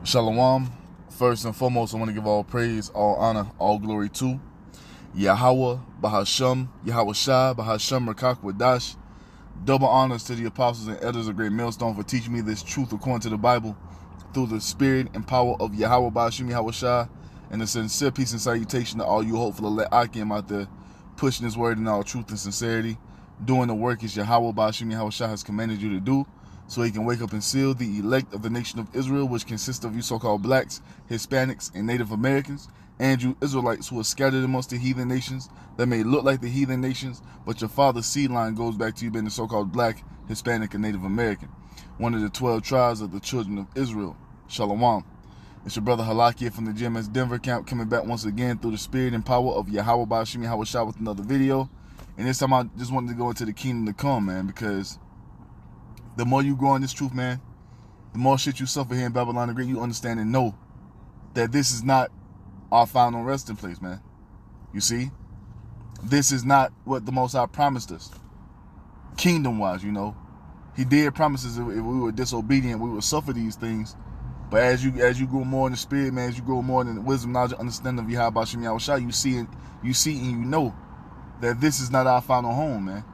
Shalom. First and foremost, I want to give all praise, all honor, all glory to YAHAWAH, bahasham, YAHAWASHI, bahasham, qadash. Double honors to the apostles and elders of Great Millstone for teaching me this truth according to the Bible through the spirit and power of YAHAWAH, bahasham, YAHAWASHI, and a sincere peace and salutation to all you hopeful elect Akim out there pushing this word in all truth and sincerity, doing the work as YAHAWAH, bahasham, YAHAWASHI has commanded you to do, so he can wake up and seal the elect of the nation of Israel, which consists of you so-called blacks, Hispanics, and Native Americans, and you Israelites who are scattered amongst the heathen nations that may look like the heathen nations, but your father's seed line goes back to you being the so-called black, Hispanic, and Native American, one of the 12 tribes of the children of Israel. Shalom. It's your brother Halaki from the GMS Denver camp, coming back once again through the spirit and power of YAHAWAH, bahasham, YAHAWASHI with another video. And this time I just wanted to go into the kingdom to come, man, because the more you grow in this truth, man, the more shit you suffer here in Babylon the Great, you understand and know that this is not our final resting place, man. You see? This is not what the Most High promised us. Kingdom-wise, you know. He did promise us if we were disobedient, we would suffer these things. But as you grow more in the spirit, man, as you grow more in the wisdom, knowledge, and understanding of YAHAWAH, bahasham, YAHAWASHI, you see and you know that this is not our final home, man.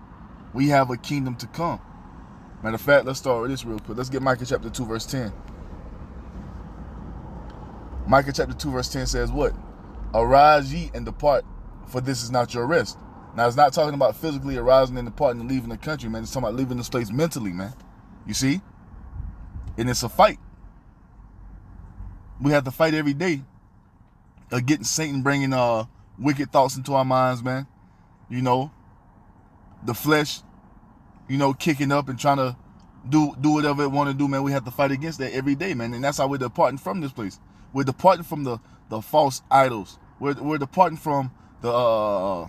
We have a kingdom to come. Matter of fact, let's start with this real quick. Let's get Micah chapter 2, verse 10. Micah chapter 2, verse 10 says what? Arise ye and depart, for this is not your rest. Now, it's not talking about physically arising and departing and leaving the country, man. It's talking about leaving this place mentally, man. You see? And it's a fight. We have to fight every day against Satan bringing wicked thoughts into our minds, man. You know, the flesh, you know, kicking up and trying to do whatever it want to do, man. We have to fight against that every day, man. And that's how we're departing from this place. We're departing from the false idols. We're departing from the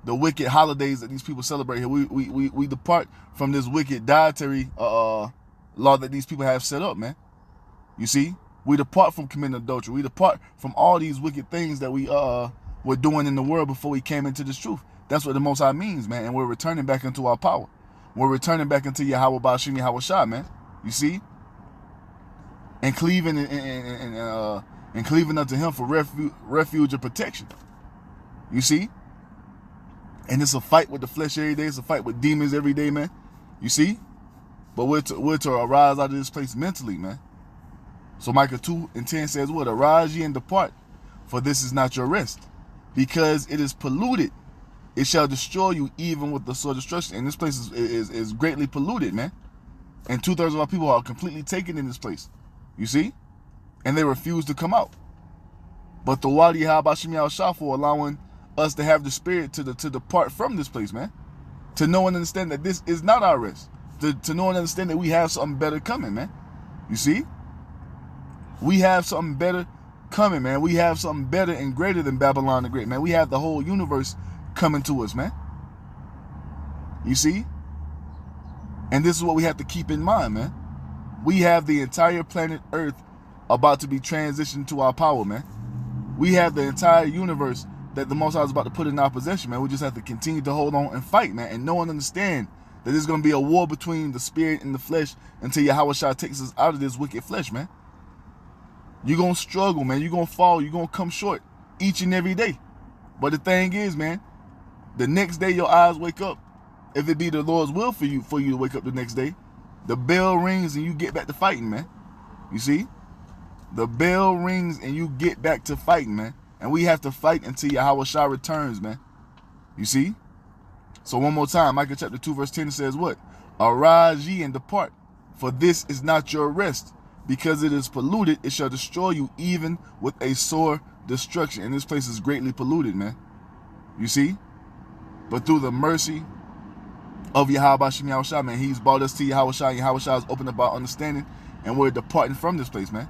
wicked holidays that these people celebrate here. We depart from this wicked dietary law that these people have set up, man. You see? We depart from committing adultery. We depart from all these wicked things that we were doing in the world before we came into this truth. That's what the Most High means, man. And we're returning back into our power. We're returning back into YAHAWAH, bahasham, YAHAWASHI, man. You see? And cleaving and cleaving unto him for refuge and protection. You see? And it's a fight with the flesh every day. It's a fight with demons every day, man. You see? But we're to arise out of this place mentally, man. So Micah 2 and 10 says what? Arise ye and depart, for this is not your rest. Because it is polluted, it shall destroy you even with the sword of destruction. And this place is greatly polluted, man. And 2/3 of our people are completely taken in this place. You see? And they refuse to come out. But the YAHAWAH, bahasham, YAHAWASHI for allowing us to have the spirit to depart from this place, man. To know and understand that this is not our rest. To know and understand that we have something better coming, man. You see? We have something better coming, man. We have something better and greater than Babylon the Great, man. We have the whole universe coming to us, man. You see? And this is what we have to keep in mind, man. We have the entire planet Earth about to be transitioned to our power, man. We have the entire universe that the Most High is about to put in our possession, man. We just have to continue to hold on and fight, man. And know and understand that there's going to be a war between the spirit and the flesh until YAHAWASHI takes us out of this wicked flesh, man. You're going to struggle, man. You're going to fall. You're going to come short each and every day. But the thing is, man, the next day your eyes wake up, if it be the Lord's will for you to wake up the next day, the bell rings and you get back to fighting, man. You see? The bell rings and you get back to fighting, man. And we have to fight until YAHAWASHI returns, man. You see? So one more time, Micah chapter 2, verse 10 says what? Arise ye and depart, for this is not your rest. Because it is polluted, it shall destroy you even with a sore destruction. And this place is greatly polluted, man. You see? But through the mercy of YAHAWAH, bahasham, YAHAWASHI, man, he's brought us to YAHAWASHI. YAHAWASHI has opened up our understanding. And we're departing from this place, man.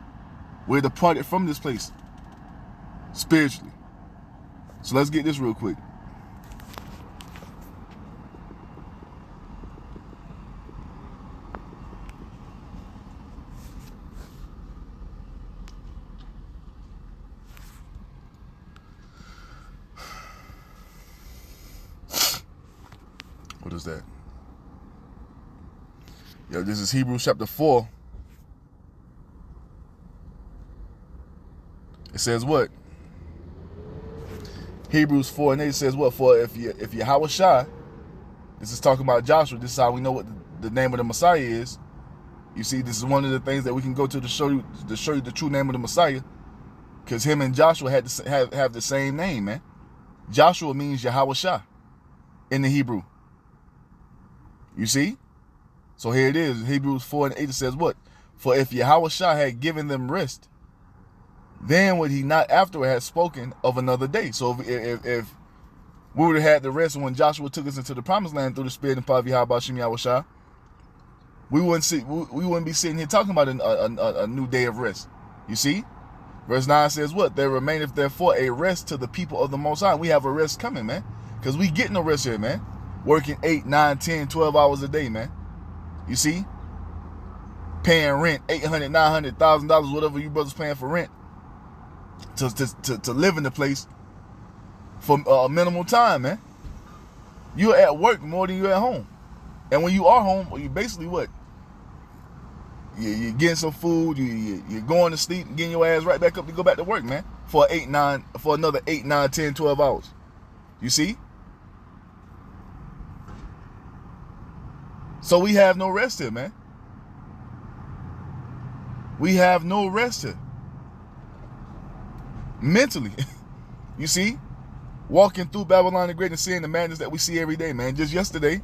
We're departed from this place spiritually. So let's get this real quick. What is that? Yo, this is Hebrews chapter 4. It says what? Hebrews 4:8 says what? For if YAHAWASHI, this is talking about Joshua, this is how we know what the name of the Messiah is. You see, this is one of the things that we can go to show you the true name of the Messiah, because him and Joshua had to have the same name, man. Joshua means YAHAWASHI in the Hebrew. You see? So here it is. Hebrews 4:8 says what? For if YAHAWASHI had given them rest, then would he not afterward have spoken of another day? So if we would have had the rest when Joshua took us into the promised land through the Spirit and power of YAHAWASHI, we wouldn't be sitting here talking about a new day of rest. You see? Verse 9 says what? There remaineth therefore a rest to the people of the Most High. We have a rest coming, man. Because we getting a rest here, man. Working 8, 9, 10, 12 hours a day, man. You see? Paying rent, $800, $900, $1,000, whatever you brothers paying for rent. To live in the place for a minimal time, man. You're at work more than you're at home. And when you are home, you basically what? You're getting some food, you're going to sleep and getting your ass right back up to go back to work, man. For another 8, 9, 10, 12 hours. You see? So we have no rest here, man. We have no rest here. Mentally. You see? Walking through Babylon the Great and seeing the madness that we see every day, man. Just yesterday,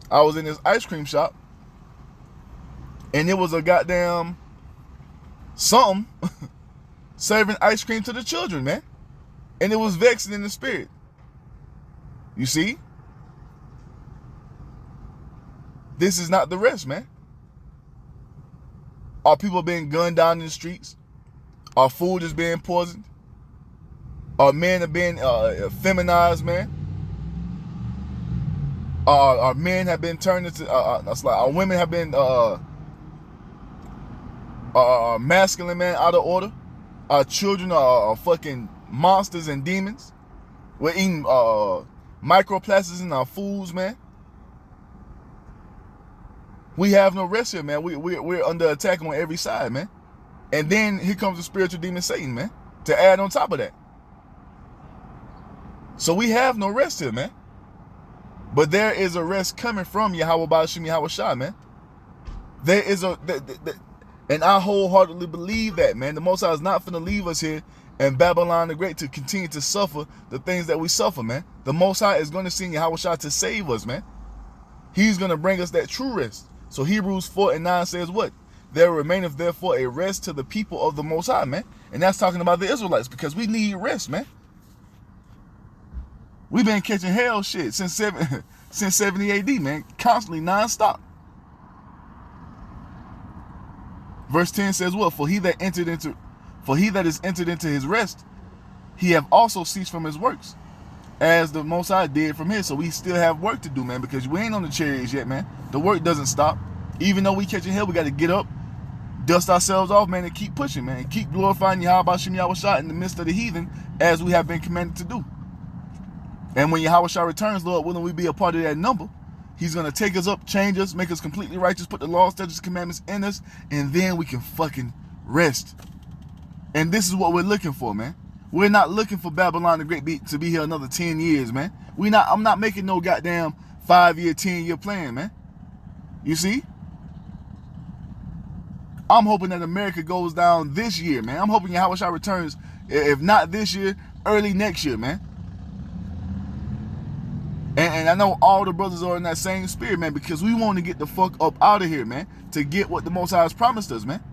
I was in this ice cream shop, and it was a goddamn something serving ice cream to the children, man. And it was vexing in the spirit. You see? This is not the rest, man. Our people being gunned down in the streets. Our food is being poisoned. Our men are being feminized, man. Our men have been turned into, our women have been masculine, man, out of order. Our children are fucking monsters and demons. We're eating microplastics in our foods, man. We have no rest here, man. We're under attack on every side, man. And then here comes the spiritual demon Satan, man, to add on top of that. So we have no rest here, man. But there is a rest coming from Yahweh bahasham YAHAWASHI, man. There is and I wholeheartedly believe that, man. The Most High is not finna leave us here in Babylon the Great to continue to suffer the things that we suffer, man. The Most High is going to send YAHAWASHI to save us, man. He's going to bring us that true rest. So Hebrews 4:9 says what? There remaineth therefore a rest to the people of the Most High, man. And that's talking about the Israelites, because we need rest, man. We've been catching hell shit since 70 AD, man. Constantly, non-stop. Verse 10 says what? For he that is entered into his rest, he have also ceased from his works, as the Most High did from his. So we still have work to do, man, because we ain't on the chariots yet, man. The work doesn't stop. Even though we catching hell, we got to get up, dust ourselves off, man, and keep pushing, man. And keep glorifying Yahweh bahasham YAHAWASHI in the midst of the heathen, as we have been commanded to do. And when YAHAWASHI returns, Lord willing, we be a part of that number. He's going to take us up, change us, make us completely righteous, put the law, statutes, commandments in us, and then we can fucking rest. And this is what we're looking for, man. We're not looking for Babylon the Great to be here another 10 years, man. I'm not making no goddamn 5-year, 10-year plan, man. You see? I'm hoping that America goes down this year, man. I'm hoping YAHAWASHI returns, if not this year, early next year, man. And I know all the brothers are in that same spirit, man, because we want to get the fuck up out of here, man, to get what the Most High has promised us, man.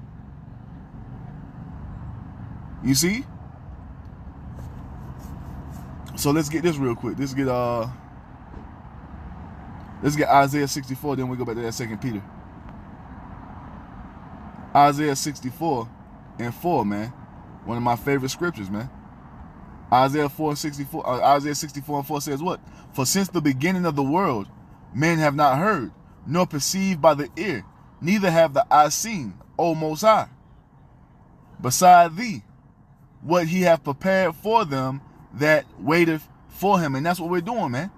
You see? So let's get this real quick. Let's get Isaiah 64, then we go back to that 2 Peter. Isaiah 64:4, man. One of my favorite scriptures, man. Isaiah 64:4 says what? For since the beginning of the world, men have not heard, nor perceived by the ear, neither have the eye seen, O Most High, beside thee, what he hath prepared for them that waiteth for him. And that's what we're doing, man.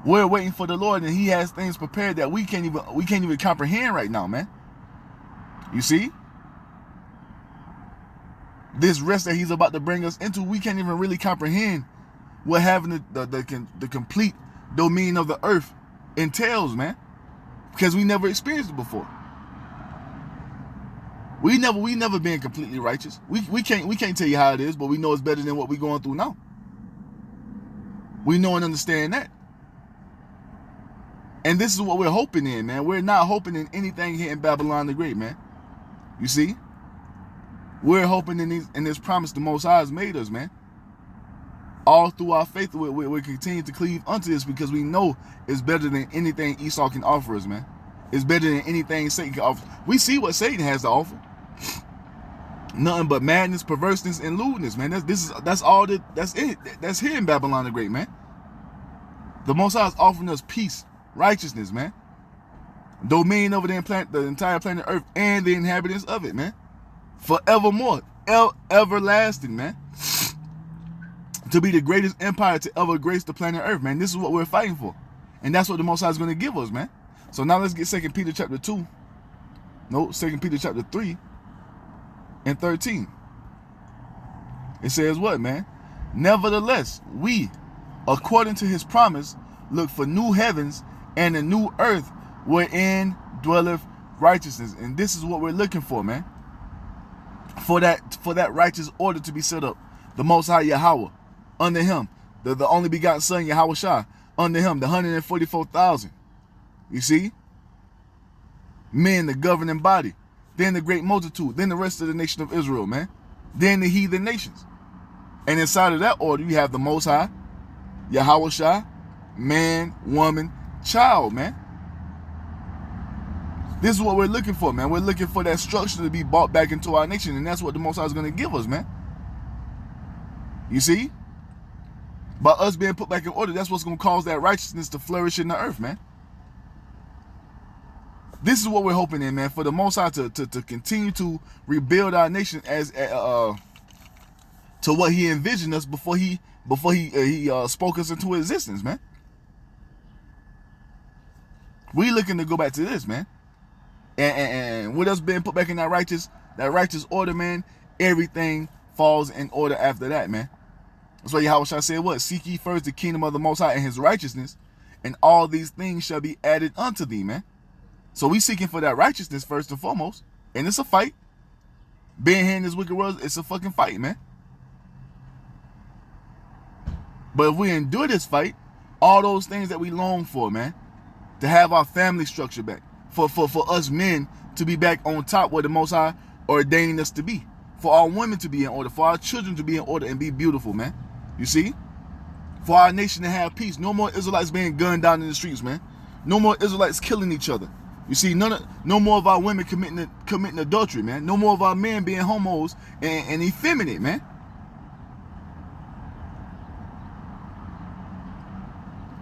We're waiting for the Lord, and he has things prepared that we can't even comprehend right now, man. You see? this rest that he's about to bring us into, we can't even really comprehend what having the complete dominion of the earth entails, man. Because we never experienced it before. We never been completely righteous. We can't tell you how it is, but we know it's better than what we're going through now. We know and understand that. And this is what we're hoping in, man. We're not hoping in anything here in Babylon the Great, man. You see? We're hoping in this promise the Most High has made us, man. All through our faith, we continue to cleave unto this because we know it's better than anything Esau can offer us, man. It's better than anything Satan can offer. We see what Satan has to offer. Nothing but madness, perverseness, and lewdness, man. That's here in Babylon the Great, man. The Most High is offering us peace, righteousness, man. Dominion over the entire planet Earth and the inhabitants of it, man. Forevermore. Everlasting, man. To be the greatest empire to ever grace the planet Earth, man. This is what we're fighting for. And that's what the Most High is going to give us, man. So now let's get 2 Peter chapter 2. No, 2 Peter chapter 3 and 13. It says what, man? Nevertheless, we, according to his promise, look for new heavens and a new earth wherein dwelleth righteousness. And this is what we're looking for, man. For that righteous order to be set up. The Most High Yahawah, under him, the only begotten Son, YAHAWASHI, under him, the 144,000. You see? Men, the governing body. Then the great multitude. Then the rest of the nation of Israel, man. Then the heathen nations. And inside of that order, you have the Most High, YAHAWASHI, man, woman, child, man. This is what we're looking for, man. We're looking for that structure to be brought back into our nation. And that's what the Most High is going to give us, man. You see? By us being put back in order, that's what's going to cause that righteousness to flourish in the earth, man. This is what we're hoping in, man, for the Most High to continue to rebuild our nation as to what he envisioned us before he spoke us into existence, man. We looking to go back to this, man. And with us being put back in that righteous order, man, everything falls in order after that, man. That's why Yahweh said what? Seek ye first the kingdom of the Most High and his righteousness, and all these things shall be added unto thee, man. So we seeking for that righteousness first and foremost. And it's a fight. Being here in this wicked world, it's a fucking fight, man. But if we endure this fight, all those things that we long for, man, to have our family structure back, for us men to be back on top where the Most High ordained us to be, for our women to be in order, for our children to be in order and be beautiful, man. You see? For our nation to have peace. No more Israelites being gunned down in the streets, man. No more Israelites killing each other. You see, no more of our women committing adultery, man. No more of our men being homos and effeminate, man.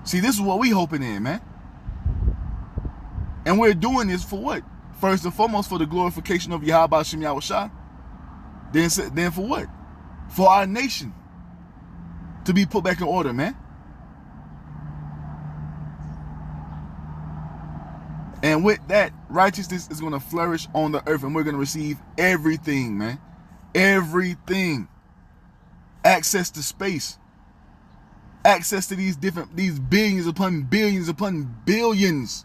See, this is what we hoping in, man. And we're doing this for what? First and foremost, for the glorification of YAHAWASHI Yahawashi. Then for what? For our nation to be put back in order, man. And with that, righteousness is going to flourish on the earth, and we're going to receive everything, man. Everything. Access to space. Access to these billions upon billions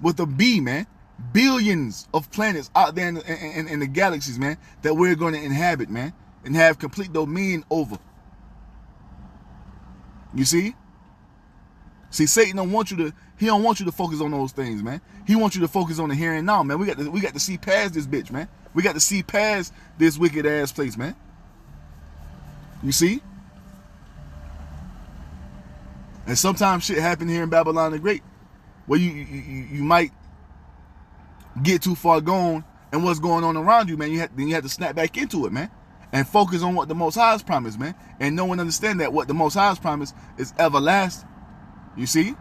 with a B, man. Billions of planets out there in the galaxies, man, that we're going to inhabit, man, and have complete dominion over. You see? See, Satan don't want you to focus on those things, man. He wants you to focus on the here and now, man. We got to see past this bitch, man. We got to see past this wicked ass place, man. You see? And sometimes shit happen here in Babylon the Great, where you might get too far gone and what's going on around you, man. Then you have to snap back into it, man, and focus on what the Most High has promised, man. And know and understand that what the Most High has promised is everlasting. You see?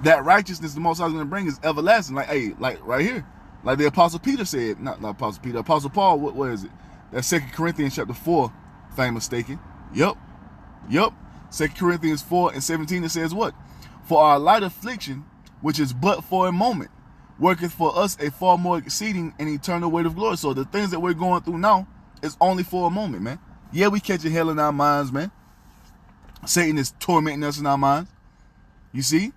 That righteousness the Most High is going to bring is everlasting. Like right here. Like the Apostle Peter said. Not Apostle Peter. Apostle Paul, what is it? That's 2 Corinthians chapter 4, if I'm mistaken. Yup. 2 Corinthians 4 and 17, it says what? For our light affliction, which is but for a moment, worketh for us a far more exceeding and eternal weight of glory. So the things that we're going through now it's only for a moment, man. Yeah, we catching hell in our minds, man. Satan is tormenting us in our minds. You see?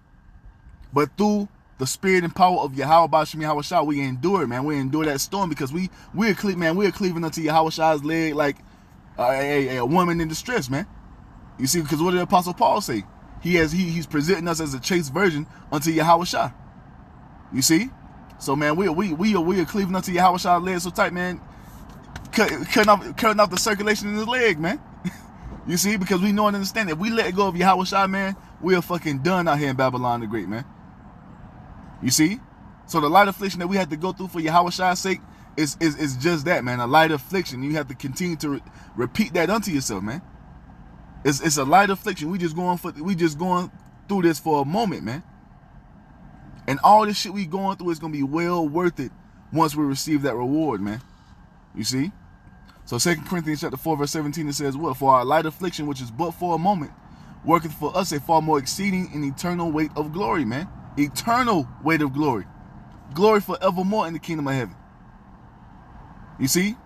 But through the spirit and power of YAHAWAH, bahasham, YAHAWASHI, we endure it, man. We endure that storm because we're cleaving unto YAHAWASHI's leg like a woman in distress, man. You see, because what did the Apostle Paul say? He's presenting us as a chaste virgin unto YAHAWASHI. You see? So, man, we are cleaving unto YAHAWASHI's leg so tight, man. Cutting off the circulation in his leg, man. You see, because we know and understand that if we let go of YAHAWASHI, man, we are fucking done out here in Babylon the Great, man. You see? So the light affliction that we had to go through for YAHAWASHI's sake is just that, man. A light affliction. You have to continue to repeat that unto yourself, man. It's a light affliction. We just going through this for a moment, man. And all this shit we going through is gonna be well worth it once we receive that reward, man. You see? So 2 Corinthians chapter 4, verse 17, it says, what? For our light affliction, which is but for a moment, worketh for us a far more exceeding and eternal weight of glory, man. Eternal weight of glory. Glory forevermore in the kingdom of heaven. You see?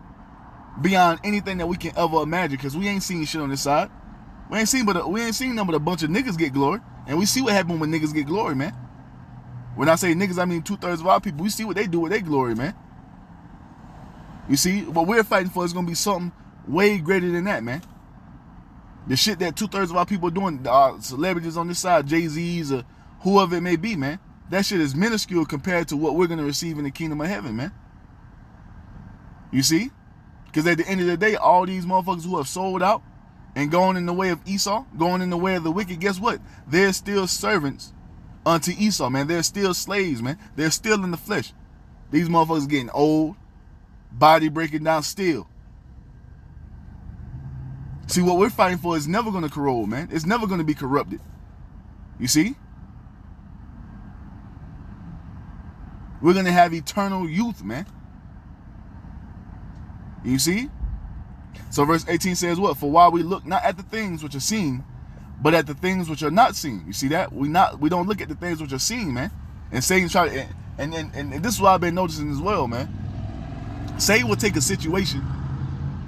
Beyond anything that we can ever imagine, because we ain't seen shit on this side. We ain't seen nothing but a bunch of niggas get glory. And we see what happens when niggas get glory, man. When I say niggas, I mean 2/3 of our people. We see what they do with their glory, man. You see? What we're fighting for is going to be something way greater than that, man. The shit that 2/3 of our people are doing, celebrities on this side, Jay-Z's or whoever it may be, man. That shit is minuscule compared to what we're going to receive in the kingdom of heaven, man. You see? Because at the end of the day, all these motherfuckers who have sold out and gone in the way of Esau, going in the way of the wicked, guess what? They're still servants unto Esau, man. They're still slaves, man. They're still in the flesh. These motherfuckers getting old, body breaking down still. See, what we're fighting for is never going to corrode, man. It's never going to be corrupted. You see? We're going to have eternal youth, man. You see? So verse 18 says what? For while we look not at the things which are seen, but at the things which are not seen. You see that? We don't look at the things which are seen, man. And Satan try to, and this is what I've been noticing as well, man. Satan will take a situation.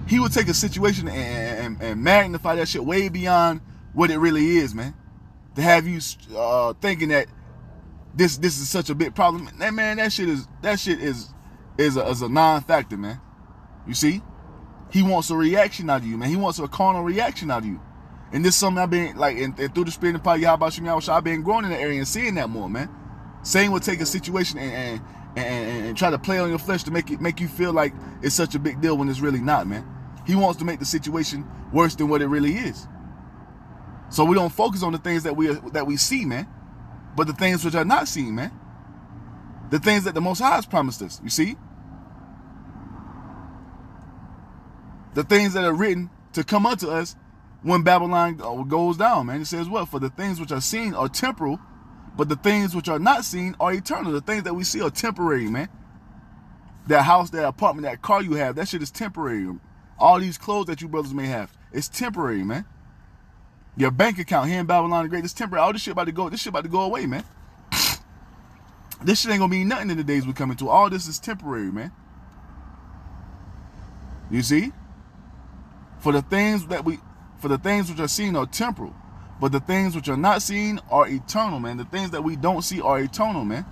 He will take a situation and magnify that shit way beyond what it really is, man. To have you thinking that this is such a big problem. That shit is a non-factor, man. You see? He wants a reaction out of you, man. He wants a carnal reaction out of you. And this is something I've been, like, and through the spirit and power, YAHAWASHI, I've been growing in that area and seeing that more, man. Satan will take a situation and try to play on your flesh to make you feel like it's such a big deal when it's really not, man. He wants to make the situation worse than what it really is. So we don't focus on the things that we see, man, but the things which are not seen, man. The things that the Most High has promised us, you see? The things that are written to come unto us when Babylon goes down, man. It says what? For the things which are seen are temporal, but the things which are not seen are eternal. The things that we see are temporary, man. That house, that apartment, that car you have, that shit is temporary. All these clothes that you brothers may have, it's temporary, man. Your bank account here in Babylon the Great, it's temporary. All this shit about to go. This shit about to go away, man. This shit ain't gonna mean nothing in the days we're coming to. All this is temporary, man. You see? For the things which are seen are temporal, but the things which are not seen are eternal, man. The things that we don't see are eternal, man.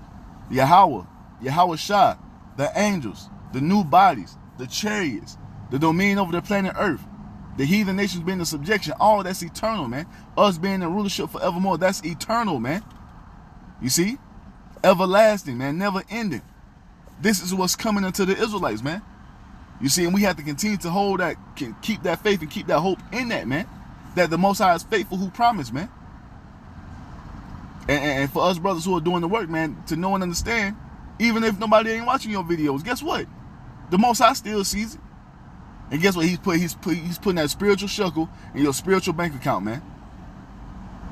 YAHAWAH, YAHAWASHI, the angels, the new bodies, the chariots, the dominion over the planet Earth, the heathen nations being in subjection, all that's eternal, man. Us being in rulership forevermore, that's eternal, man. You see? Everlasting, man, never ending. This is what's coming unto the Israelites, man. You see, and we have to continue to hold that, keep that faith and keep that hope in that, man. That the Most High is faithful who promised, man. And for us brothers who are doing the work, man, to know and understand, even if nobody ain't watching your videos, guess what? The Most High still sees it. And guess what? He's putting that spiritual shekel in your spiritual bank account, man.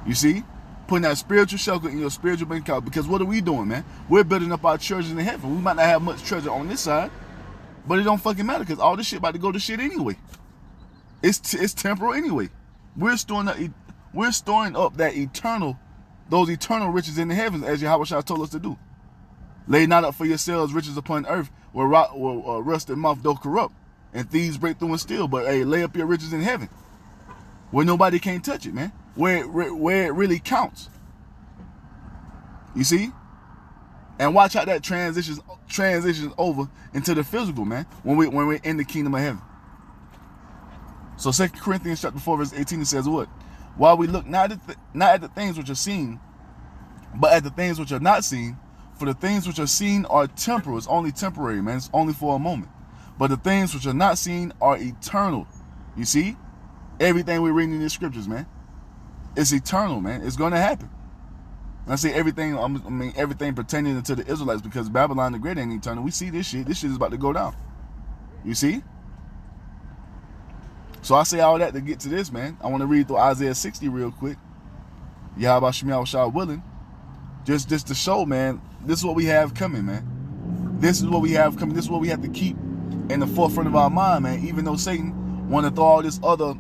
You see? Putting that spiritual shekel in your spiritual bank account. Because what are we doing, man? We're building up our treasures in heaven. We might not have much treasure on this side, but it don't fucking matter because all this shit about to go to shit anyway. It's temporal anyway. We're storing up those eternal riches in the heavens, as YAHAWASHI told us to do. Lay not up for yourselves riches upon earth, where rust and moth don't corrupt, and thieves break through and steal. But hey, lay up your riches in heaven, where nobody can't touch it, man. Where it really counts. You see? And watch how that transitions over into the physical, man, when we're in the kingdom of heaven. So 2 Corinthians chapter 4, verse 18, it says what? While we look not at the things which are seen, but at the things which are not seen, for the things which are seen are temporal. It's only temporary, man. It's only for a moment. But the things which are not seen are eternal. You see? Everything we're reading in the scriptures, man, it's eternal, man. It's going to happen. And I say everything, I mean everything pertaining to the Israelites, because Babylon the Great ain't eternal. We see this shit. This shit is about to go down. You see? So I say all that to get to this, man. I want to read through Isaiah 60 real quick. YAHAWASHI willing. Just to show, man, this is what we have coming, man. This is what we have coming. This is what we have to keep in the forefront of our mind, man. Even though Satan want to throw all this other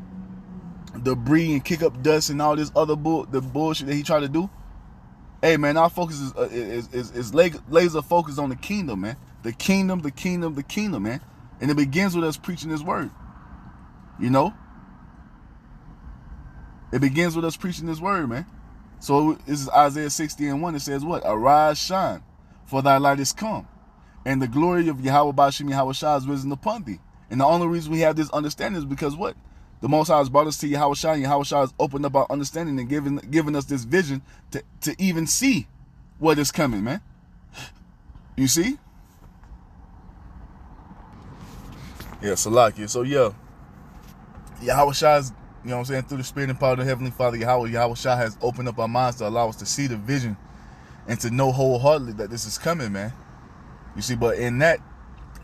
debris and kick up dust and all this other bullshit that he tried to do. Hey, man, our focus is laser focused on the kingdom, man. The kingdom, man. And it begins with us preaching His word. You know? It begins with us preaching His word, man. So this is Isaiah 60:1. It says what? Arise, shine, for thy light is come, and the glory of YAHAWAH bahasham YAHAWASHI is risen upon thee. And the only reason we have this understanding is because what? The Most High has brought us to YAHAWASHI, and YAHAWASHI has opened up our understanding and given us this vision to even see what is coming, man. You see? Yeah, Salakia. So yeah, YAHAWASHI is, you know what I'm saying, through the Spirit and power of the Heavenly Father, YAHAWASHI has opened up our minds to allow us to see the vision and to know wholeheartedly that this is coming, man. You see, but in that,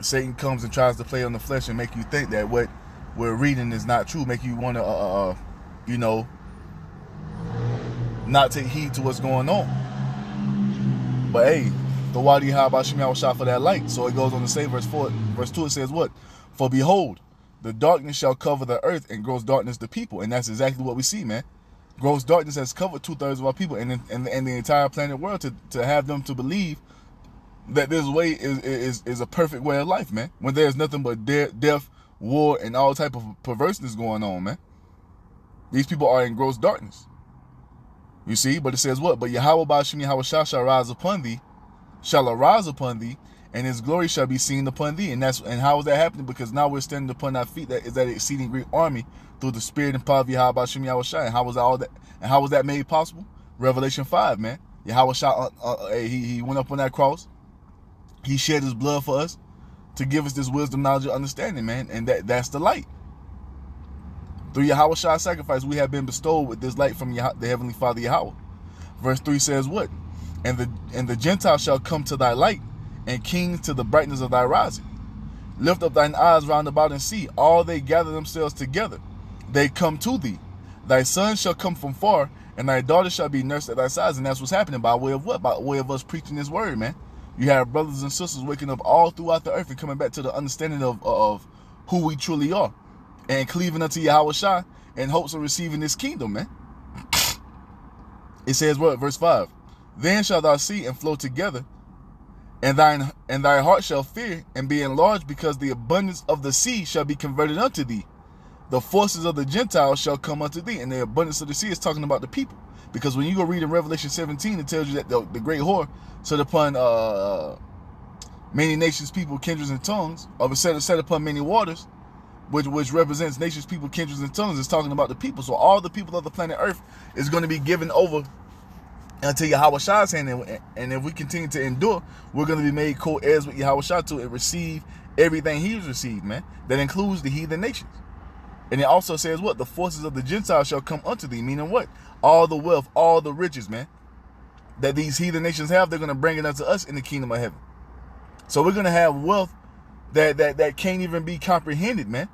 Satan comes and tries to play on the flesh and make you think that what we're reading is not true, make you want to, you know, not take heed to what's going on. But hey, the wadi YAHAWASHI for that light. So it goes on to say, verse 2, it says what? For behold, the darkness shall cover the earth, and gross darkness the people. And that's exactly what we see, man. Gross darkness has covered 2/3 of our people and the entire planet world to have them to believe that this way is a perfect way of life, man. When there's nothing but death, war, and all type of perverseness going on, man. These people are in gross darkness. You see, but it says what? But YAHAWAH bahasham YAHAWASHI shall arise upon thee, and His glory shall be seen upon thee. And how is that happening? Because now we're standing upon our feet. That is that exceeding great army through the Spirit and power of YAHAWAH bahasham YAHAWASHI. And how was all that? And how was that made possible? Revelation 5, man. YAHAWASHI, he went up on that cross. He shed His blood for us to give us this wisdom, knowledge, and understanding, man. And that's the light. Through YAHAWASHI's sacrifice, we have been bestowed with this light from the Heavenly Father Yahweh. Verse 3 says what? And the Gentiles shall come to thy light, and kings to the brightness of thy rising. Lift up thine eyes round about and see, all they gather themselves together. They come to thee. Thy sons shall come from far, and thy daughters shall be nursed at thy sides. And that's what's happening by way of what? By way of us preaching His word, man. You have brothers and sisters waking up all throughout the earth and coming back to the understanding of who we truly are, and cleaving unto YAHAWASHI in hopes of receiving this kingdom, man. It says what? Verse 5. Then shalt thou see and flow together, and thy heart shall fear and be enlarged, because the abundance of the sea shall be converted unto thee. The forces of the Gentiles shall come unto thee. And the abundance of the sea is talking about the people. Because when you go read in Revelation 17, it tells you that the great whore set upon many nations, people, kindreds, and tongues, or set upon many waters, which represents nations, people, kindreds, and tongues, is talking about the people. So all the people of the planet Earth is going to be given over unto YAHAWASHI's hand, and if we continue to endure, we're going to be made co-heirs with YAHAWASHI to receive everything He's received, man. That includes the heathen nations. And it also says what? The forces of the Gentiles shall come unto thee, meaning what? All the wealth, all the riches, man, that these heathen nations have, they're going to bring it unto us in the kingdom of heaven. So we're going to have wealth that can't even be comprehended, man.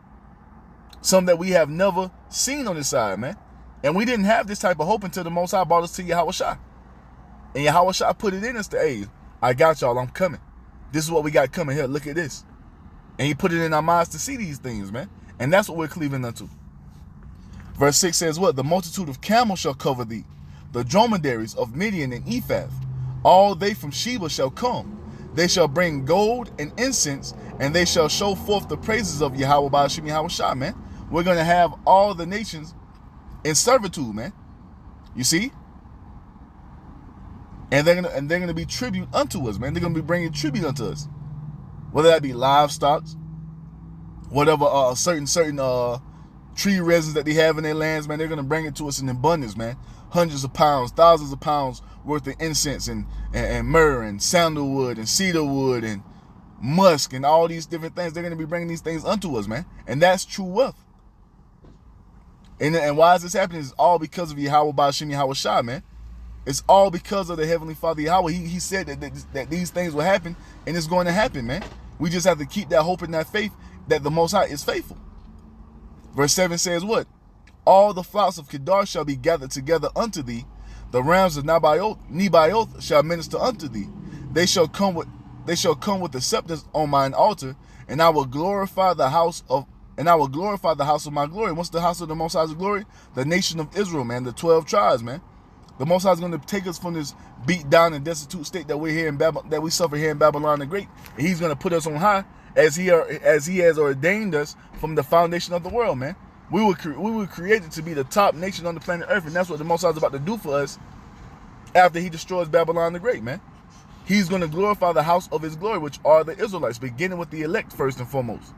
Some that we have never seen on this side, man. And we didn't have this type of hope until the Most High brought us to YAHAWASHI. And YAHAWASHI put it in us to, hey, I got y'all, I'm coming. This is what we got coming here. Look at this. And He put it in our minds to see these things, man. And that's what we're cleaving unto. Verse 6 says what? The multitude of camels shall cover thee, the dromedaries of Midian and Ephah. All they from Sheba shall come. They shall bring gold and incense and they shall show forth the praises of Yahawah, bahasham, YAHAWASHI, man. We're going to have all the nations in servitude, man. You see? And they're gonna be tribute unto us, man. They're gonna be bringing tribute unto us, whether that be livestock, whatever certain tree resins that they have in their lands, man. They're gonna bring it to us in abundance, man. Hundreds of pounds, thousands of pounds worth of incense and myrrh and sandalwood and cedar wood and musk and all these different things. They're gonna be bringing these things unto us, man. And that's true wealth. And why is this happening? It's all because of Yahawah, bahasham, YAHAWASHI, man. It's all because of the Heavenly Father Yahweh. He said that these things will happen, and it's going to happen, man. We just have to keep that hope and that faith that the Most High is faithful. Verse 7 says what? All the flocks of Qadash shall be gathered together unto thee. The rams of Nebaioth shall minister unto thee. They shall come with the scepters on mine altar, and I will glorify the house of my glory. What's the house of the Most High's glory? The nation of Israel, man. The 12 tribes, man. The Most High is going to take us from this beat down and destitute state that we're here in that we suffer here in Babylon the Great, and He's going to put us on high as He has ordained us from the foundation of the world, man. We were created to be the top nation on the planet Earth, and that's what the Most High is about to do for us after He destroys Babylon the Great, man. He's going to glorify the house of His glory, which are the Israelites, beginning with the elect first and foremost.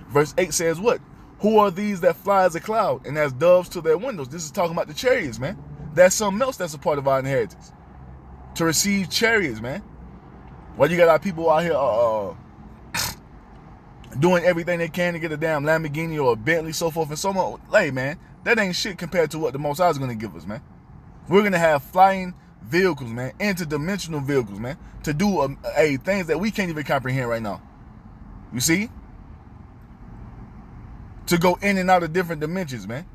Verse 8 says what? Who are these that fly as a cloud and as doves to their windows? This is talking about the chariots, man. That's something else that's a part of our inheritance. To receive chariots, man. Well, you got our people out here doing everything they can to get a damn Lamborghini or a Bentley, so forth and so on. Hey, man, that ain't shit compared to what the Most High is going to give us, man. We're going to have flying vehicles, man. Interdimensional vehicles, man. To do things that we can't even comprehend right now. You see? To go in and out of different dimensions, man.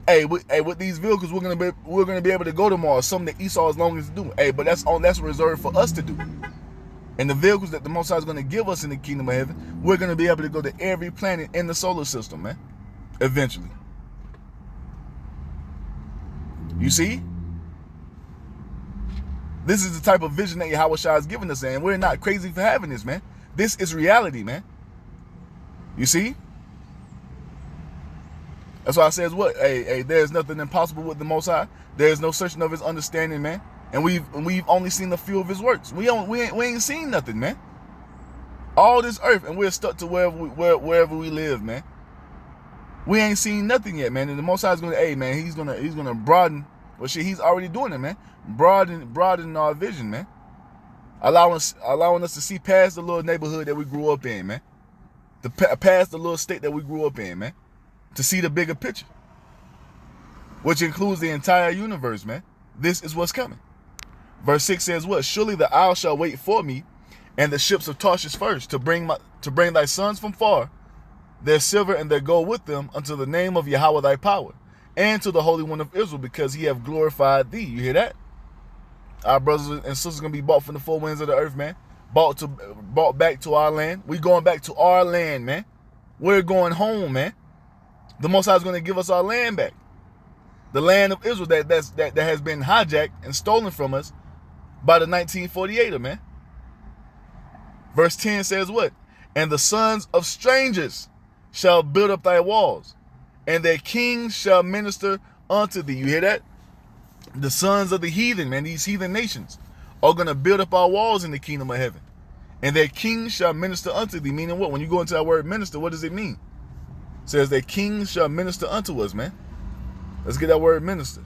Hey, with these vehicles, we're gonna be able to go to Mars. Something that Esau is longing to do. Hey, but that's reserved for us to do. And the vehicles that the Most High is gonna give us in the kingdom of heaven, we're gonna be able to go to every planet in the solar system, man. Eventually. You see? This is the type of vision that Yahawashi is giving us, and we're not crazy for having this, man. This is reality, man. You see? That's why I says what? Hey, there's nothing impossible with the Most High. There's no searching of His understanding, man. And we've only seen a few of His works. We ain't seen nothing, man. All this earth, and we're stuck to wherever we live, man. We ain't seen nothing yet, man. And the Most High is gonna, hey, man, He's gonna broaden. Well, shit, He's already doing it, man. Broaden our vision, man. Allowing us to see past the little neighborhood that we grew up in, man. Past the little state that we grew up in, man. To see the bigger picture, which includes the entire universe, man. This is what's coming. Verse 6 says what? Surely the isle shall wait for me, and the ships of Tarshish first, to bring thy sons from far, their silver and their gold with them, unto the name of Yahawah thy power, and to the Holy One of Israel, because He have glorified thee. You hear that? Our brothers and sisters gonna be bought from the four winds of the earth, man. Bought back to our land. We going back to our land, man. We're going home, man. The Most High is going to give us our land back. The land of Israel that has been hijacked and stolen from us by the 1948er, man. Verse 10 says what? And the sons of strangers shall build up thy walls, and their kings shall minister unto thee. You hear that? The sons of the heathen, man, these heathen nations, are going to build up our walls in the kingdom of heaven. And their kings shall minister unto thee. Meaning what? When you go into that word minister, what does it mean? It says that kings shall minister unto us, man. Let's get that word minister.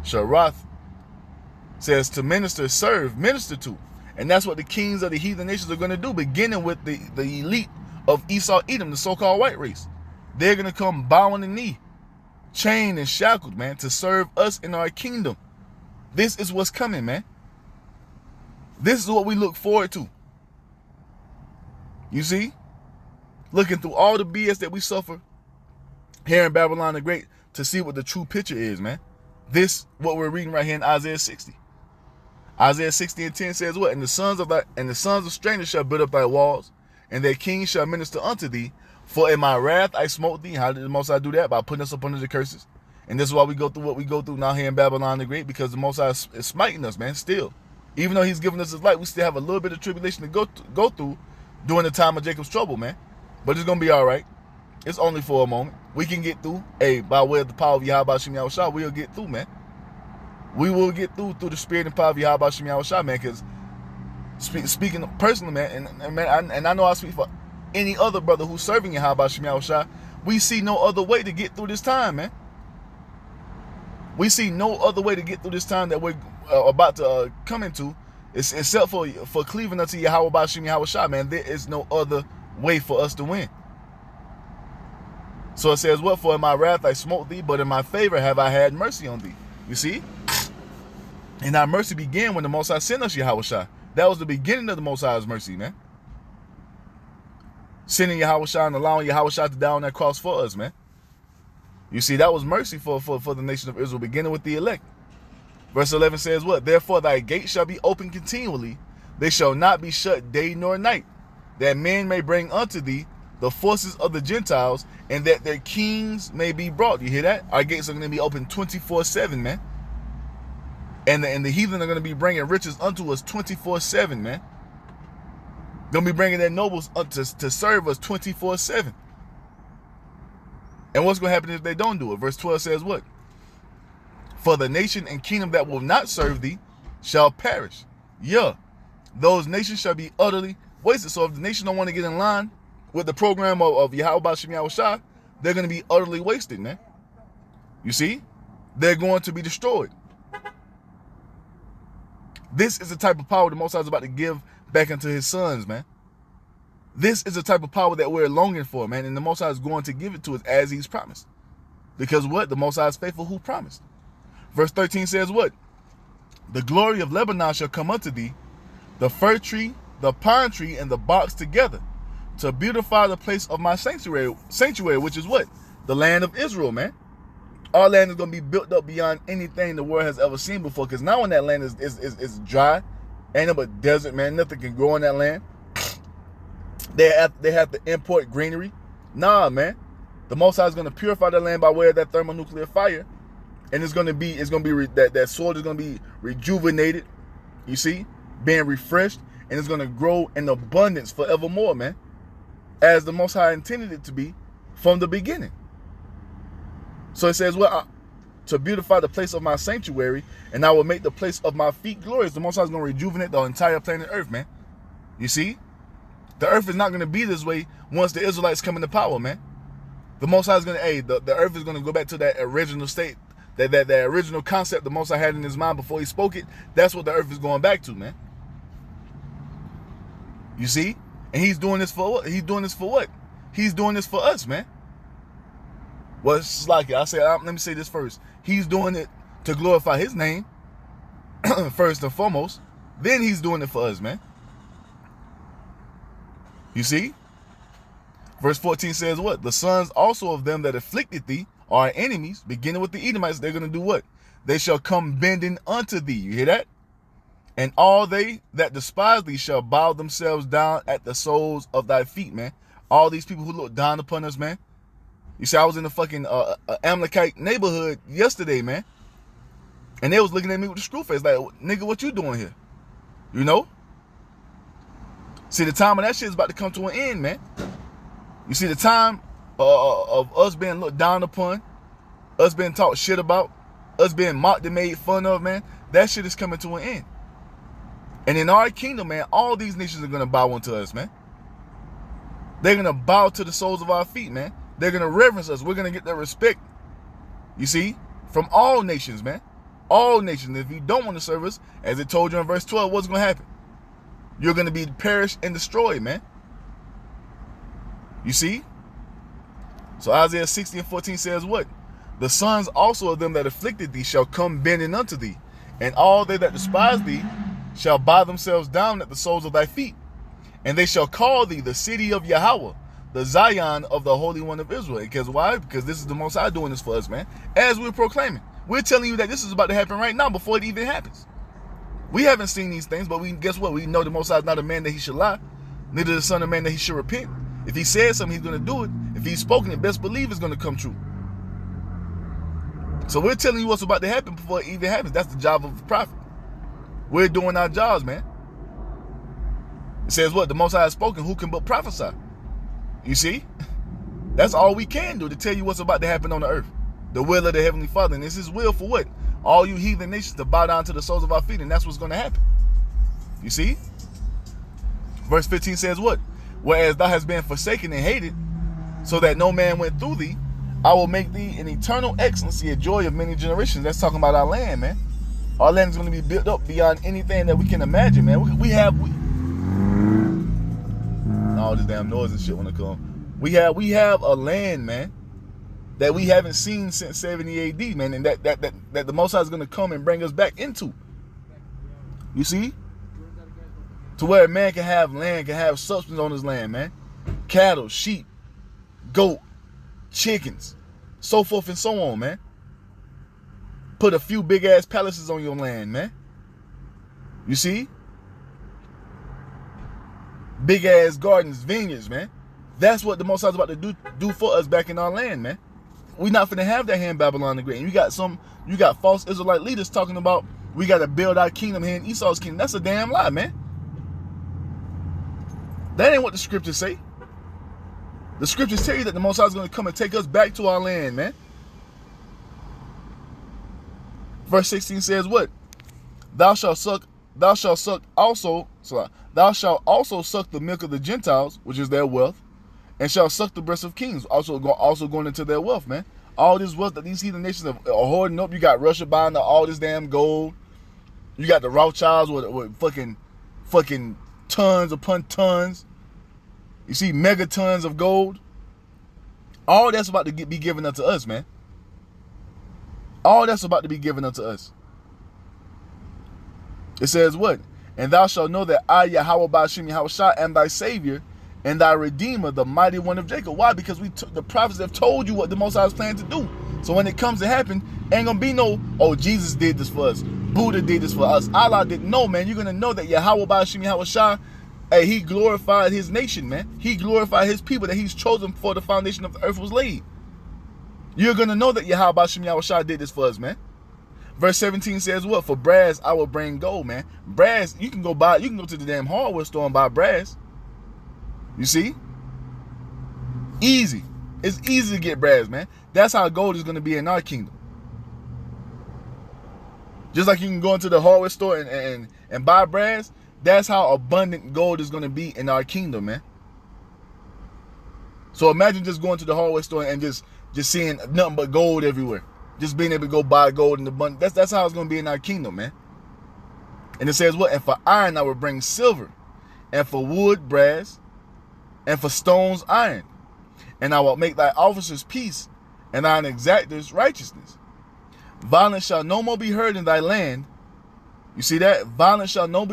Sharath says to minister, serve, minister to. And that's what the kings of the heathen nations are going to do, beginning with the elite of Esau, Edom, the so-called white race. They're going to come bowing the knee, chained and shackled, man, to serve us in our kingdom. This is what's coming, man. This is what we look forward to. You see? Looking through all the BS that we suffer here in Babylon the Great to see what the true picture is, man. This, what we're reading right here in Isaiah 60. Isaiah 60 and 10 says what? And the sons of strangers shall build up thy walls, and their kings shall minister unto thee. For in my wrath I smote thee. How did the Most High do that? By putting us up under the curses. And this is why we go through what we go through now here in Babylon the Great, because the Most High is smiting us, man, still. Even though he's given us his light, we still have a little bit of tribulation to go through during the time of Jacob's trouble, man. But it's going to be all right. It's only for a moment. We can get through. Hey, by way of the power of YAHAWASHI, we'll get through, man. We will get through the spirit and power of YAHAWASHI, man, because speaking personally, man, and I know I speak for any other brother who's serving YAHAWASHI, we see no other way to get through this time, man. We see no other way to get through this time that we're about to come into, except for cleaving unto YAHAWASHI, man. There is no other way for us to win. So it says, what? For in my wrath I smote thee, but in my favor have I had mercy on thee. You see? And our mercy began when the Most High sent us YAHAWASHI. That was the beginning of the Most High's mercy, man. Sending YAHAWASHI and allowing YAHAWASHI to die on that cross for us, man. You see, that was mercy for the nation of Israel, beginning with the elect. Verse 11 says what? Therefore thy gate shall be open continually. They shall not be shut day nor night, that men may bring unto thee the forces of the Gentiles, and that their kings may be brought. You hear that? Our gates are going to be open 24/7, man. And the heathen are going to be bringing riches unto us 24/7, man. Going to be bringing their nobles up to serve us 24/7. And what's going to happen if they don't do it? Verse 12 says what? For the nation and kingdom that will not serve thee shall perish. Yeah, those nations shall be utterly wasted. So if the nation don't want to get in line with the program of YAHAWASHI, they're going to be utterly wasted, man. You see? They're going to be destroyed. This is the type of power the Most High is about to give back unto his sons, man. This is the type of power that we're longing for, man. And the Most High is going to give it to us as he's promised. Because what? The Most High is faithful who promised. Verse 13 says what? The glory of Lebanon shall come unto thee, the fir tree, the pine tree, and the box together, to beautify the place of my sanctuary, which is what? The land of Israel, man. Our land is going to be built up beyond anything the world has ever seen before. Because now when that land is dry, ain't no but desert, man. Nothing can grow in that land. They have to import greenery. Nah, man. The Most High is going to purify the land by way of that thermonuclear fire. And that soil is going to be rejuvenated. You see? Being refreshed. And it's going to grow in abundance forevermore, man. As the Most High intended it to be from the beginning. So it says, well, to beautify the place of my sanctuary, and I will make the place of my feet glorious. The Most High is going to rejuvenate the entire planet Earth, man. You see? The earth is not going to be this way once the Israelites come into power, man. The Most High is going to, the earth is going to go back to that original state, that original concept the Most High had in his mind before he spoke it. That's what the earth is going back to, man. You see? And he's doing this for what? He's doing this for what? He's doing this for us, man. Well, it's like I said, let me say this first. He's doing it to glorify his name, first and foremost. Then he's doing it for us, man. You see? Verse 14 says what? The sons also of them that afflicted thee are enemies, beginning with the Edomites. They're going to do what? They shall come bending unto thee. You hear that? And all they that despise thee shall bow themselves down at the soles of thy feet, man. All these people who look down upon us, man. You see, I was in the fucking Amalekite neighborhood yesterday, man. And they was looking at me with a screw face, like, nigga, what you doing here? You know? See, the time of that shit is about to come to an end, man. You see, the time of us being looked down upon, us being talked shit about, us being mocked and made fun of, man, that shit is coming to an end. And in our kingdom, man, all these nations are going to bow unto us, man. They're going to bow to the soles of our feet, man. They're going to reverence us. We're going to get that respect, you see, from all nations, man. All nations. If you don't want to serve us, as it told you in verse 12, what's going to happen? You're going to be perished and destroyed, man. You see? So Isaiah 60:14 says what? The sons also of them that afflicted thee shall come bending unto thee, and all they that despise thee shall bow themselves down at the soles of thy feet. And they shall call thee the city of Yahawah, the Zion of the Holy One of Israel. Because why? Because this is the Most High doing this for us, man. As we're proclaiming. We're telling you that this is about to happen right now before it even happens. We haven't seen these things, but guess what? We know the Most High is not a man that he should lie, neither the son of man that he should repent. If he said something, he's going to do it. If he's spoken it, best believe it's going to come true. So we're telling you what's about to happen before it even happens. That's the job of the prophet. We're doing our jobs, man. It says what? The Most High has spoken, who can but prophesy? You see? That's all we can do to tell you what's about to happen on the earth. The will of the Heavenly Father. And it's His will for what? All you heathen nations to bow down to the soles of our feet. And that's what's going to happen. You see? Verse 15 says what? Whereas thou hast been forsaken and hated, so that no man went through thee, I will make thee an eternal excellency, a joy of many generations. That's talking about our land, man. Our land is going to be built up beyond anything that we can imagine, man. We have all this damn noise and shit when it comes. We have a land, man, that we haven't seen since 70 AD, man, and that the Most High is going to come and bring us back into. You see? To where a man can have land, can have substance on his land, man. Cattle, sheep, goat, chickens, so forth and so on, man. Put a few big ass palaces on your land, man. You see? Big ass gardens, vineyards, man. That's what the Most High is about to do for us back in our land, man. We're not finna have that here in Babylon the Great. And you got false Israelite leaders talking about we got to build our kingdom here in Esau's kingdom. That's a damn lie, man. That ain't what the scriptures say. The scriptures tell you that the Most High is going to come and take us back to our land, man. Verse 16 says what? Thou shalt also suck the milk of the Gentiles, which is their wealth, and shall suck the breast of kings, also going into their wealth, man. All this wealth that these heathen nations are hoarding up. You got Russia buying all this damn gold. You got the rawchaas with fucking tons upon tons. You see megatons of gold. All that's about to be given unto us, man. All that's about to be given unto us. It says what? And thou shalt know that I, YAHAWAH, bahasham, YAHAWASHI, am thy Savior and thy Redeemer, the mighty one of Jacob. Why? Because the prophets have told you what the Most High is planning to do. So when it comes to happen, ain't gonna be no, oh, Jesus did this for us. Buddha did this for us. Allah didn't know, man. You're gonna know that YAHAWAH, bahasham, YAHAWASHI, hey, He glorified His nation, man. He glorified His people that He's chosen before the foundation of the earth was laid. You're gonna know that YAHAWAH, bahasham, YAHAWASHI did this for us, man. Verse 17 says what? For brass I will bring gold, man. Brass, you can go to the damn hardware store and buy brass. You see? Easy. It's easy to get brass, man. That's how gold is going to be in our kingdom. Just like you can go into the hardware store and buy brass, that's how abundant gold is going to be in our kingdom, man. So imagine just going to the hardware store and just seeing nothing but gold everywhere. Just being able to go buy gold in abundance. That's how it's going to be in our kingdom, man. And it says what? And for iron I will bring silver, and for wood brass, and for stones iron. And I will make thy officers peace, and thine exactors righteousness. Violence shall no more be heard in thy land. You see that? Violence shall no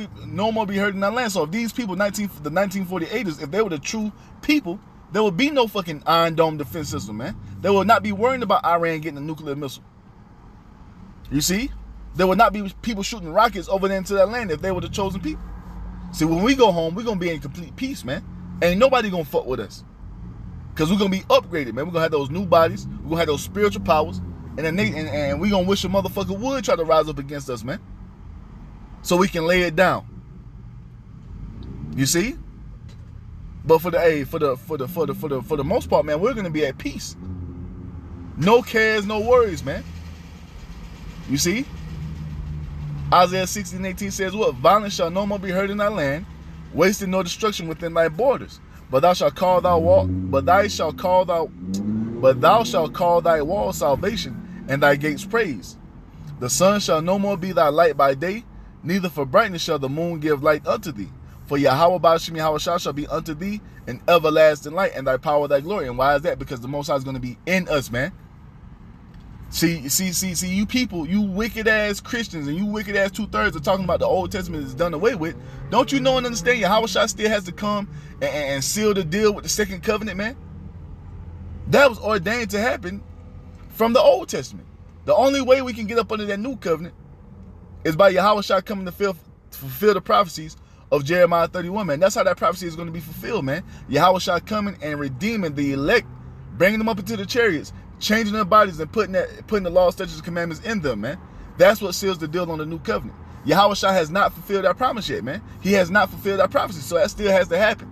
more be heard in thy land. So if these people, the 1948ers, if they were the true people, there would be no fucking Iron Dome defense system, man. They will not be worrying about Iran getting a nuclear missile. You see? There would not be people shooting rockets over there into that land if they were the chosen people. See, when we go home, we're going to be in complete peace, man. Ain't nobody going to fuck with us. Because we're going to be upgraded, man. We're going to have those new bodies. We're going to have those spiritual powers. And we're going to wish a motherfucker would try to rise up against us, man. So we can lay it down. You see? But for the most part, man, we're gonna be at peace. No cares, no worries, man. You see? Isaiah 16:18 says what? Violence shall no more be heard in thy land, wasting nor destruction within thy borders. But thou shalt call thy wall salvation, and thy gates praise. The sun shall no more be thy light by day, neither for brightness shall the moon give light unto thee. For YAHAWAH, bahasham, YAHAWASHI shall be unto thee an everlasting light, and thy power, thy glory. And why is that? Because the Most High is going to be in us, man. See, you people, you wicked ass Christians, and you wicked ass 2/3 are talking about the Old Testament is done away with. Don't you know and understand YAHAWASHI still has to come and seal the deal with the second covenant, man? That was ordained to happen from the Old Testament. The only way we can get up under that new covenant is by YAHAWASHI coming to fulfill the prophecies of Jeremiah 31, man. That's how that prophecy is going to be fulfilled, man. YAHAWASHI coming and redeeming the elect, bringing them up into the chariots, changing their bodies and putting the law, statutes, and commandments in them, man. That's what seals the deal on the new covenant. Yahawashi has not fulfilled that promise yet, man. He has not fulfilled that prophecy, so that still has to happen.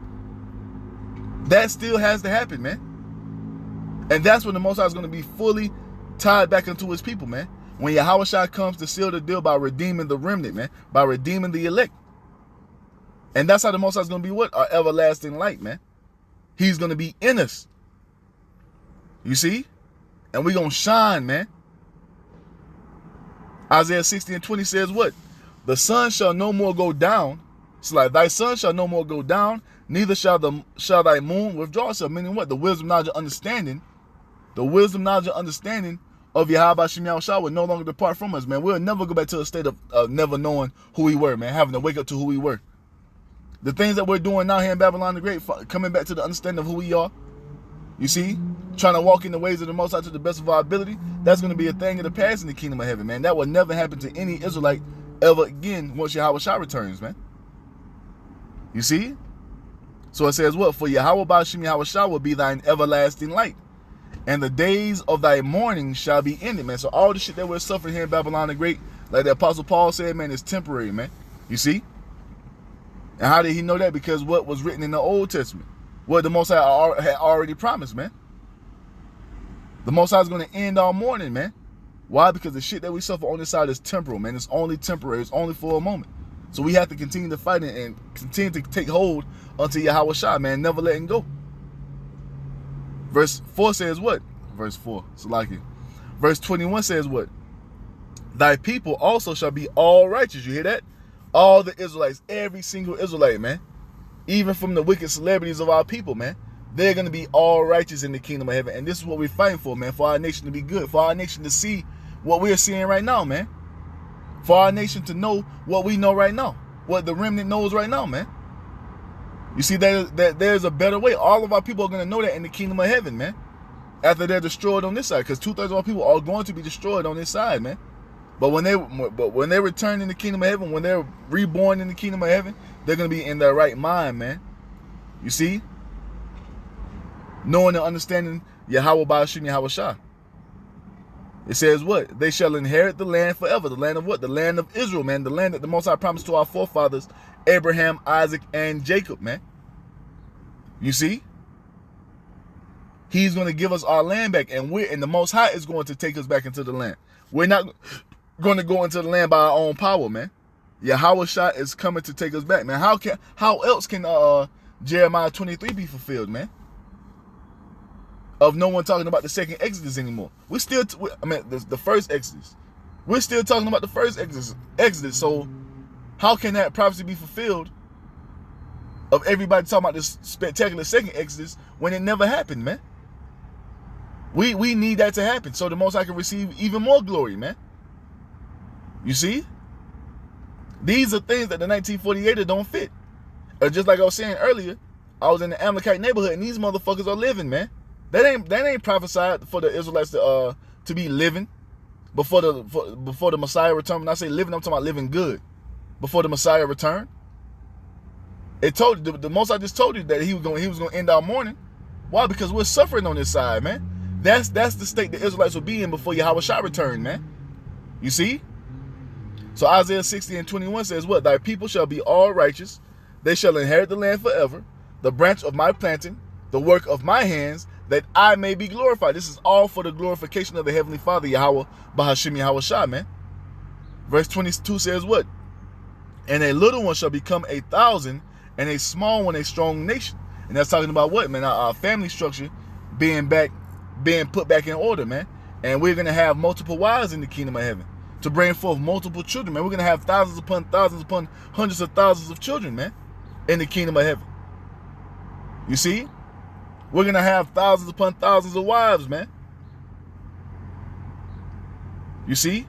That still has to happen, man. And that's when the Most High is going to be fully tied back into his people, man. When Yahawashi comes to seal the deal by redeeming the remnant, man. By redeeming the elect. And that's how the Most High is going to be what? Our everlasting light, man. He's going to be in us. You see? And we're going to shine, man. Isaiah 60:20 says what? The sun shall no more go down. It's like thy sun shall no more go down, neither shall thy moon withdraw itself. Meaning what? The wisdom, knowledge, and understanding. The wisdom, knowledge, and understanding of YAHAWASHI will no longer depart from us, man. We'll never go back to a state of never knowing who we were, man. Having to wake up to who we were. The things that we're doing now here in Babylon the Great, coming back to the understanding of who we are. You see? Trying to walk in the ways of the Most High to the best of our ability. That's going to be a thing of the past in the kingdom of heaven, man. That will never happen to any Israelite ever again once YAHAWASHI returns, man. You see? So it says what? For Yahweh bahasham YAHAWASHI will be thine everlasting light, and the days of thy mourning shall be ended, man. So all the shit that we're suffering here in Babylon the Great, like the Apostle Paul said, man, is temporary, man. You see? And how did he know that? Because what was written in the Old Testament, what the Most High had already promised, man. The Most High is going to end our mourning, man. Why? Because the shit that we suffer on this side is temporal, man. It's only temporary. It's only for a moment. So we have to continue to fight it and continue to take hold unto Yahawashi, man. Never letting go. Verse 4 says what? Verse 4. Salaki. Verse 21 says what? Thy people also shall be all righteous. You hear that? All the Israelites, every single Israelite, man. Even from the wicked celebrities of our people, man. They're going to be all righteous in the kingdom of heaven. And this is what we're fighting for, man. For our nation to be good. For our nation to see what we're seeing right now, man. For our nation to know what we know right now. What the remnant knows right now, man. You see, that there's a better way. All of our people are going to know that in the kingdom of heaven, man. After they're destroyed on this side. Because 2/3 of our people are going to be destroyed on this side, man. But when they return in the kingdom of heaven, when they're reborn in the kingdom of heaven, they're going to be in their right mind, man. You see? Knowing and understanding Yahweh bahasham YAHAWASHI. It says what? They shall inherit the land forever. The land of what? The land of Israel, man. The land that the Most High promised to our forefathers, Abraham, Isaac, and Jacob, man. You see? He's going to give us our land back. And the Most High is going to take us back into the land. We're not going to go into the land by our own power, man. Yahawashi is coming to take us back, man. How else can Jeremiah 23 be fulfilled, man? Of no one talking about the second Exodus anymore. We're still, the first Exodus. We're still talking about the first Exodus. So how can that prophecy be fulfilled of everybody talking about this spectacular second Exodus when it never happened, man? We need that to happen so the Most High can receive even more glory, man. You see? These are things that the 1948er don't fit. Just like I was saying earlier, I was in the Amalekite neighborhood and these motherfuckers are living, man. That ain't prophesied for the Israelites to be living before the Messiah return. When I say living, I'm talking about living good before the Messiah return. It told the Most High just told you that he was going to end our mourning. Why? Because we're suffering on this side, man. That's the state the Israelites will be in before Yahawashi return, man. You see? So Isaiah 60:21 says what? Thy people shall be all righteous. They shall inherit the land forever. The branch of my planting, the work of my hands, that I may be glorified. This is all for the glorification of the Heavenly Father, Yahweh bahasham YAHAWASHI, man. Verse 22 says what? And a little one shall become 1,000, and a small one a strong nation. And that's talking about what, man? Our family structure being put back in order, man. And we're going to have multiple wives in the kingdom of heaven to bring forth multiple children, man. We're going to have thousands upon hundreds of thousands of children, man, in the kingdom of heaven. You see? We're going to have thousands upon thousands of wives, man. You see?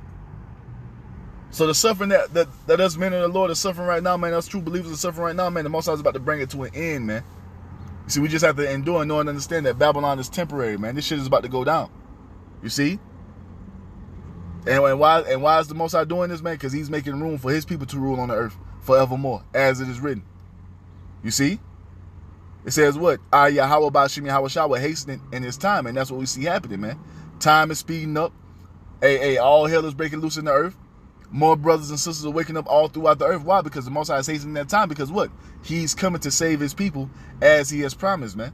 So the suffering that us men of the Lord are suffering right now, man, us true believers are suffering right now, man, the Most High is about to bring it to an end, man. You see, we just have to endure and know and understand that Babylon is temporary, man. This shit is about to go down. You see? And why is the Most High doing this, man? Because he's making room for his people to rule on the earth forevermore, as it is written. You see? It says what? Yahweh bahasham YAHAWASHI will hasten it in his time, and that's what we see happening, man. Time is speeding up. All hell is breaking loose in the earth. More brothers and sisters are waking up all throughout the earth. Why? Because the Most High is hastening that time. Because what? He's coming to save his people as he has promised, man.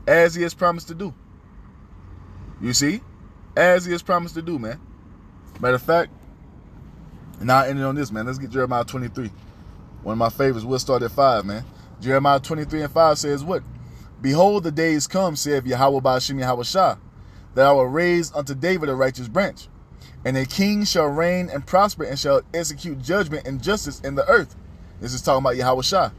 As he has promised to do. You see? As he has promised to do, man. Matter of fact, and I'll end it on this, man. Let's get Jeremiah 23. One of my favorites. We'll start at 5, man. Jeremiah 23 and 5 says what? Behold, the days come, saith Yahawah bahasham YAHAWASHI, that I will raise unto David a righteous branch. And a king shall reign and prosper and shall execute judgment and justice in the earth. This is talking about YAHAWASHI.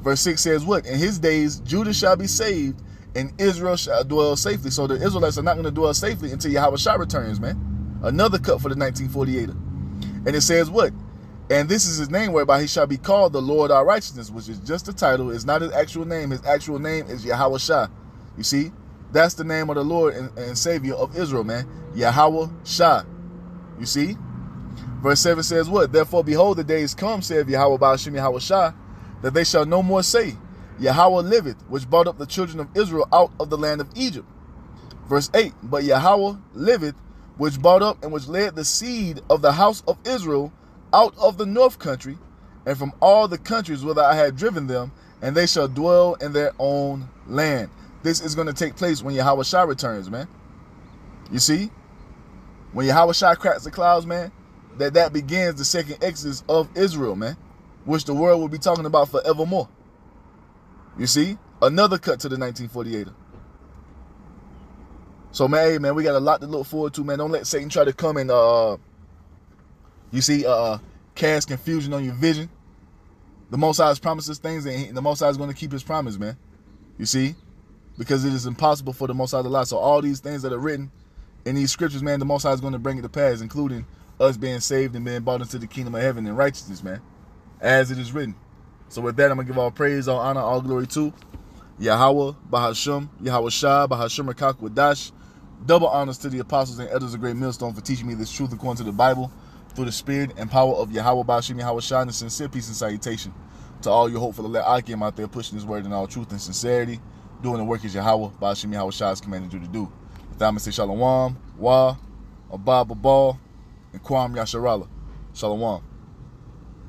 Verse 6 says what? In his days Judah shall be saved and Israel shall dwell safely. So the Israelites are not going to dwell safely until YAHAWASHI returns, man. Another cut for the 1948er. And it says what? And this is his name whereby he shall be called the Lord our righteousness, which is just a title. It's not his actual name. His actual name is YAHAWASHI. You see? That's the name of the Lord and Savior of Israel, man. YAHAWASHI. You see? Verse 7 says what? Therefore, behold, the days come, saith Yahawah bahasham YAHAWASHI, that they shall no more say, Yahweh liveth, which brought up the children of Israel out of the land of Egypt. Verse 8, but Yahweh liveth, which brought up and which led the seed of the house of Israel out of the north country, and from all the countries whither I had driven them, and they shall dwell in their own land. This is going to take place when YAHAWASHI returns, man. You see? When YAHAWASHI cracks the clouds, man, that begins the second exodus of Israel, man, which the world will be talking about forevermore. You see? Another cut to the 1948er. So, man, hey, man, we got a lot to look forward to, man. Don't let Satan try to come and, cast confusion on your vision. The Most High has promised us things, and the Most High is going to keep his promise, man. You see? Because it is impossible for the Most High to lie. So all these things that are written in these scriptures, man, the Most High is going to bring it to pass, including us being saved and being brought into the kingdom of heaven in righteousness, man, as it is written. So with that, I'm going to give all praise, all honor, all glory to Yahawah, bahasham, YAHAWASHI, bahasham, qadash. Double honors to the apostles and elders of Great Millstone for teaching me this truth according to the Bible through the spirit and power of Yahawah bahasham YAHAWASHI, and a sincere peace and salutation to all you hopeful elect Akim out there pushing this word in all truth and sincerity, doing the work as Yahawah bahasham YAHAWASHI has commanded you to do. With that, I'm going to say Shalom, Wah, Abba, Babal, and Kwam Yasharala. Shalom.